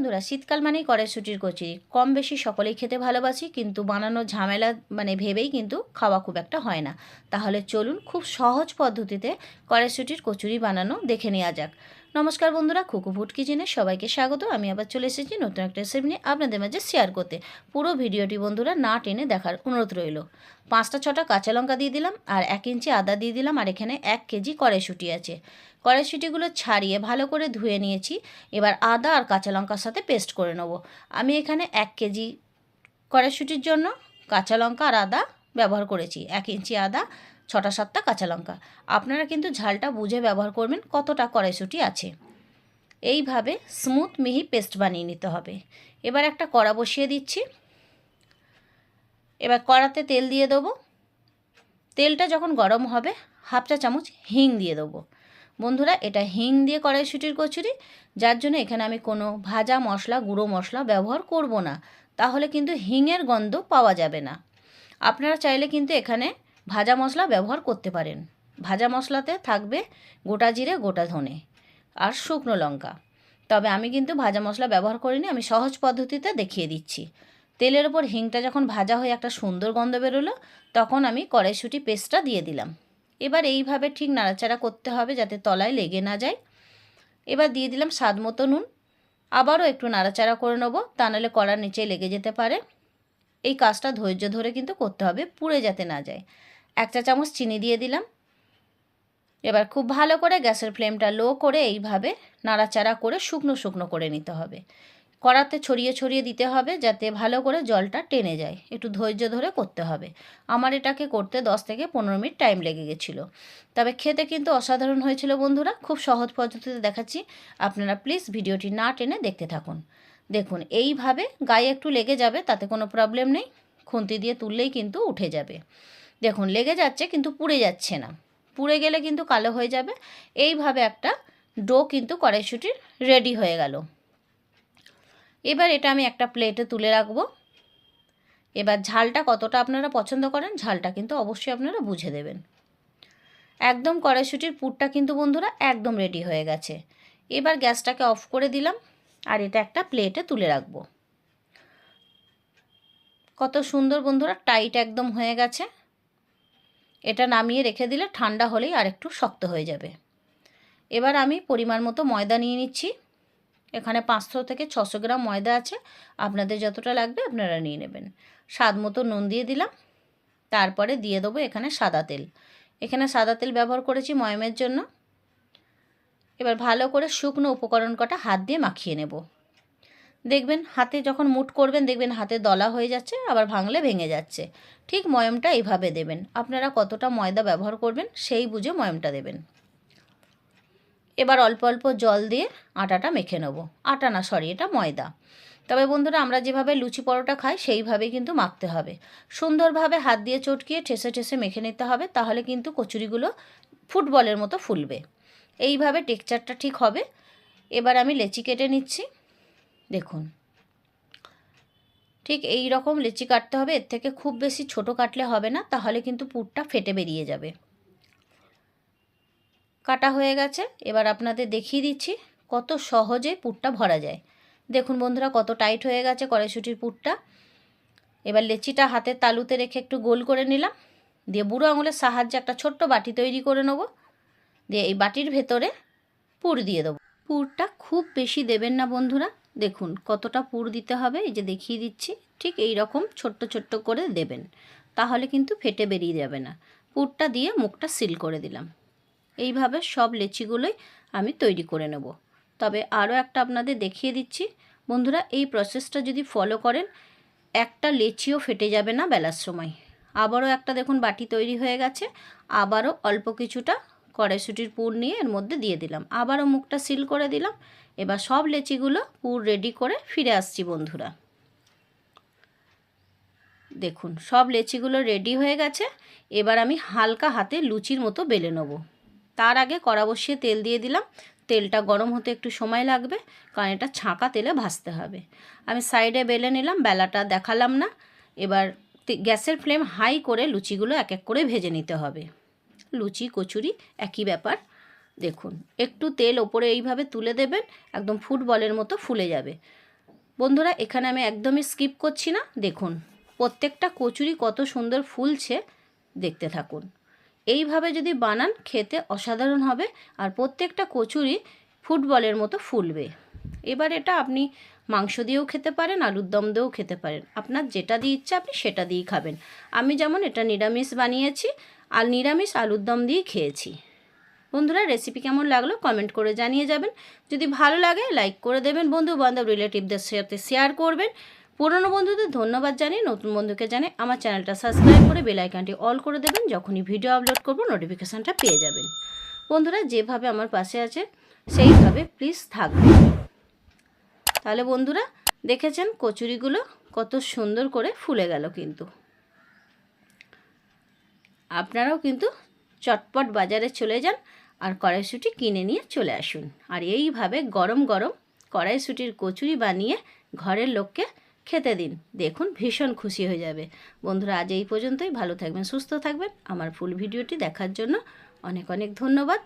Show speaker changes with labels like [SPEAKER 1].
[SPEAKER 1] বন্ধুরা, শীতকাল মানেই কড়াইশুঁটির কচুরি। কম বেশি সকলেই খেতে ভালোবাসি, কিন্তু বানানোর ঝামেলা ভেবেই কিন্তু খাওয়া খুব একটা হয় না। তাহলে চলুন খুব সহজ পদ্ধতিতে কড়াইশুঁটির কচুরি বানানো দেখে নেওয়া যাক। নমস্কার বন্ধুরা, খুকু ফুড কিচেনে সবাইকে স্বাগত। আমি আবার চলে এসেছি নতুন একটা রেসিপি নিয়ে আপনাদের মাঝে শেয়ার করতে। পুরো ভিডিওটি বন্ধুরা না টেনে দেখার অনুরোধ রইল। 5টা-6টা কাঁচা লঙ্কা দিয়ে দিলাম, আর 1 ইঞ্চি আদা দিয়ে দিলাম, আর এখানে 1 কেজি কড়াইশুঁটি আছে। কড়াইশুঁটিগুলো ছাড়িয়ে ভালো করে ধুয়ে নিয়েছি। এবার আদা আর কাঁচা লঙ্কার সাথে পেস্ট করে নেব। আমি এখানে 1 কেজি কড়াইশুঁটির জন্য কাঁচা লঙ্কা আর আদা ব্যবহার করেছি। 1 ইঞ্চি আদা, 6টা-7টা কাঁচা লঙ্কা। আপনারা কিন্তু ঝালটা বুঝে ব্যবহার করবেন কতটা কড়াইশুঁটি আছে। এইভাবে স্মুথ মিহি পেস্ট বানিয়ে নিতে হবে। এবার একটা কড়া বসিয়ে দিচ্ছি। এবার কড়াতে তেল দিয়ে দেবো। তেলটা যখন গরম হবে 1/2 চা চামচ হিং দিয়ে দেবো। বন্ধুরা, এটা হিং দিয়ে কড়াইশুঁটির কচুরি, যার জন্য এখানে আমি কোনো ভাজা মশলা, গুঁড়ো মশলা ব্যবহার করব না, তাহলে কিন্তু হিংয়ের গন্ধ পাওয়া যাবে না। আপনারা চাইলে কিন্তু এখানে ভাজা মশলা ব্যবহার করতে পারেন। ভাজা মশলাতে থাকবে গোটা জিরে, গোটা ধনে আর শুকনো লঙ্কা। তবে আমি কিন্তু ভাজা মশলা ব্যবহার করিনি, আমি সহজ পদ্ধতিতে দেখিয়ে দিচ্ছি। তেলের ওপর হিংটা যখন ভাজা হয়ে একটা সুন্দর গন্ধ বেরোলো, তখন আমি কড়াইশুঁটি পেস্টটা দিয়ে দিলাম। এবার এইভাবে ঠিক নাড়াচাড়া করতে হবে যাতে তলায় লেগে না যায়। এবার দিয়ে দিলাম স্বাদ মতো নুন। আবারও একটু নাড়াচাড়া করে নেব, তা নাহলে কড়ার নিচে লেগে যেতে পারে। এই কাজটা ধৈর্য ধরে কিন্তু করতে হবে, পুড়ে যাতে না যায়। 1 চা চামচ চিনি দিয়ে দিলাম। এবার খুব ভালো করে গ্যাসের ফ্লেমটা লো করে এইভাবে নাড়াচাড়া করে শুকনো শুকনো করে নিতে হবে। কড়াতে ছড়িয়ে ছড়িয়ে দিতে হবে যাতে ভালো করে জলটা টেনে যায়। একটু ধৈর্য ধরে করতে হবে। আমার এটাকে করতে 10 থেকে 15 মিনিট টাইম লেগে গেছিলো। তবে খেতে কিন্তু অসাধারণ হয়েছিল বন্ধুরা। খুব সহজ পদ্ধতিতে দেখাচ্ছি, আপনারা প্লিজ ভিডিওটি না টেনে দেখতে থাকুন। দেখুন, এইভাবে গায়ে একটু লেগে যাবে, তাতে কোনো প্রবলেম নেই। খুন্তি দিয়ে তুললেই কিন্তু উঠে যাবে। দেখুন, লেগে যাচ্ছে কিন্তু পুড়ে যাচ্ছে না। পুড়ে গেলে কিন্তু কালো হয়ে যাবে। এইভাবে একটা ডো কিন্তু কড়াইশুঁটির রেডি হয়ে গেল। এবার এটা আমি একটা প্লেটে তুলে রাখবো। এবার ঝালটা কতটা আপনারা পছন্দ করেন, ঝালটা কিন্তু অবশ্যই আপনারা বুঝে দেবেন। একদম কড়াইশুঁটির পুরটা কিন্তু বন্ধুরা একদম রেডি হয়ে গেছে। এবার গ্যাসটাকে অফ করে দিলাম, আর এটা একটা প্লেটে তুলে রাখবো। কত সুন্দর বন্ধুরা, টাইট একদম হয়ে গেছে। এটা নামিয়ে রেখে দিলে ঠান্ডা হলেই আর একটু শক্ত হয়ে যাবে। এবার আমি পরিমাণ মতো ময়দা নিয়ে নিচ্ছি। এখানে 500 থেকে 600 গ্রাম ময়দা আছে। আপনাদের যতটা লাগবে আপনারা নিয়ে নেবেন। স্বাদ মতো নুন দিয়ে দিলাম। তারপরে দিয়ে দেবো এখানে সাদা তেল। এখানে সাদা তেল ব্যবহার করেছি ময়মের জন্য। এবার ভালো করে শুকনো উপকরণ কটা হাত দিয়ে মাখিয়ে নেব। দেখবেন হাতে যখন মুঠ করবেন, দেখবেন হাতে দলা হয়ে যাচ্ছে, আবার ভাঙলে ভেঙে যাচ্ছে। ঠিক ময়মটা এইভাবে দেবেন। আপনারা কতটা ময়দা ব্যবহার করবেন সেই বুঝে ময়মটা দেবেন। এবার অল্প অল্প জল দিয়ে আটাটা মেখে নেব। আটা না, সরি, এটা ময়দা। তবে বন্ধুরা, আমরা যেভাবে লুচি পরোটা খাই সেইভাবেই কিন্তু মাখতে হবে। সুন্দরভাবে হাত দিয়ে চটকিয়ে ঠেসে ঠেসে মেখে নিতে হবে, তাহলে কিন্তু কচুরিগুলো ফুটবলের মতো ফুলবে। এইভাবে টেক্সচারটা ঠিক হবে। এবার আমি লেচি কেটে নিচ্ছি। দেখুন, ঠিক এই রকম লেচি কাটতে হবে। এর থেকে খুব বেশি ছোট কাটলে হবে না, তাহলে কিন্তু পুরটা ফেটে বেরিয়ে যাবে। কাটা হয়ে গেছে। এবার আপনাদের দেখিয়ে দিচ্ছি কত সহজে পুরটা ভরা যায়। দেখুন বন্ধুরা, কত টাইট হয়ে গেছে কড়াইশুঁটির পুরটা। এবার লেচিটা হাতের তালুতে রেখে একটু গোল করে নিলাম। দিয়ে বুড়ো আঙুলের সাহায্যে একটা ছোট্ট বাটি তৈরি করে নেব। দিয়ে এই বাটির ভেতরে পুর দিয়ে দেবো। পুরটা খুব বেশি দেবেন না বন্ধুরা। দেখুন কতটা পুর দিতে হবে, এই যে দেখিয়ে দিচ্ছি। ঠিক এই রকম ছোট্ট ছোট্ট করে দেবেন, তাহলে কিন্তু ফেটে বেরিয়ে যাবে না। পুরটা দিয়ে মুখটা সিল করে দিলাম। এইভাবে সব লেচিগুলোই আমি তৈরি করে নেব। তবে আরও একটা আপনাদের দেখিয়ে দিচ্ছি বন্ধুরা, এই প্রসেসটা যদি ফলো করেন, একটা লেচিও ফেটে যাবে না বেলার সময়। আবারও একটা দেখুন বাটি তৈরি হয়ে গেছে। আবারও অল্প কিছুটা কড়াইশুঁটির পুর নিয়ে এর মধ্যে দিয়ে দিলাম। আবারও মুখটা সিল করে দিলাম। এবার সব লেচিগুলো পুর রেডি করে ফিরে আসছি বন্ধুরা। দেখুন সব লেচিগুলো রেডি হয়ে গেছে। এবার আমি হালকা হাতে লুচির মতো বেলে নেব। তার আগে কড়া বসিয়ে তেল দিয়ে দিলাম। তেলটা গরম হতে একটু সময় লাগবে, কারণ এটা ছাঁকা তেলে ভাজতে হবে। আমি সাইডে বেলে নিলাম, বেলাটা দেখালাম না। এবার গ্যাসের ফ্লেম হাই করে লুচিগুলো এক এক করে ভেজে নিতে হবে। লুচি কচুরি একই ব্যাপার। দেখুন একটু তেল ওপরে এইভাবে তুলে দেবেন, একদম ফুটবলের মতো ফুলে যাবে। বন্ধুরা এখানে আমি একদমই স্কিপ করছি না, দেখুন প্রত্যেকটা কচুরি কত সুন্দর ফুলছে, দেখতে থাকুন। এইভাবে যদি বানান খেতে অসাধারণ হবে, আর প্রত্যেকটা কচুরি ফুটবলের মতো ফুলবে। এবার এটা আপনি মাংস দিয়েও খেতে পারেন, আলুর দম দিয়েও খেতে পারেন, আপনার যেটা দিয়ে ইচ্ছা আপনি সেটা দিয়েই খাবেন। আমি যেমন এটা নিরামিষ বানিয়েছি, আর নিরামিষ আলুর দম দিয়েই খেয়েছি। বন্ধুরা রেসিপি কেমন লাগলো কমেন্ট করে জানিয়ে যাবেন। যদি ভালো লাগে লাইক করে দেবেন, বন্ধু বান্ধব রিলেটিভদের সাথে শেয়ার করবেন। পুরনো বন্ধুদের ধন্যবাদ জানিয়ে নতুন বন্ধুকে জানিয়ে আমার চ্যানেলটা সাবস্ক্রাইব করে বেল আইকনটি অল করে দেবেন। যখনই ভিডিও আপলোড করব নোটিফিকেশানটা পেয়ে যাবেন। বন্ধুরা যেভাবে আমার পাশে আছে সেইভাবে প্লিজ থাকবেন। তাহলে বন্ধুরা দেখেছেন কচুরিগুলো কত সুন্দর করে ফুলে গেল। কিন্তু আপনারাও কিন্তু চটপট বাজারে চলে যান আর কড়াইশুঁটি কিনে নিয়ে চলে আসুন, আর এইভাবে গরম গরম কড়াইশুঁটির কচুরি বানিয়ে ঘরের লোককে খেতে দিন, দেখুন ভীষণ খুশি হয়ে যাবে। বন্ধুরা আজ এই পর্যন্তই, ভালো থাকবেন, সুস্থ থাকবেন। আমার ফুল ভিডিওটি দেখার জন্য অনেক অনেক ধন্যবাদ।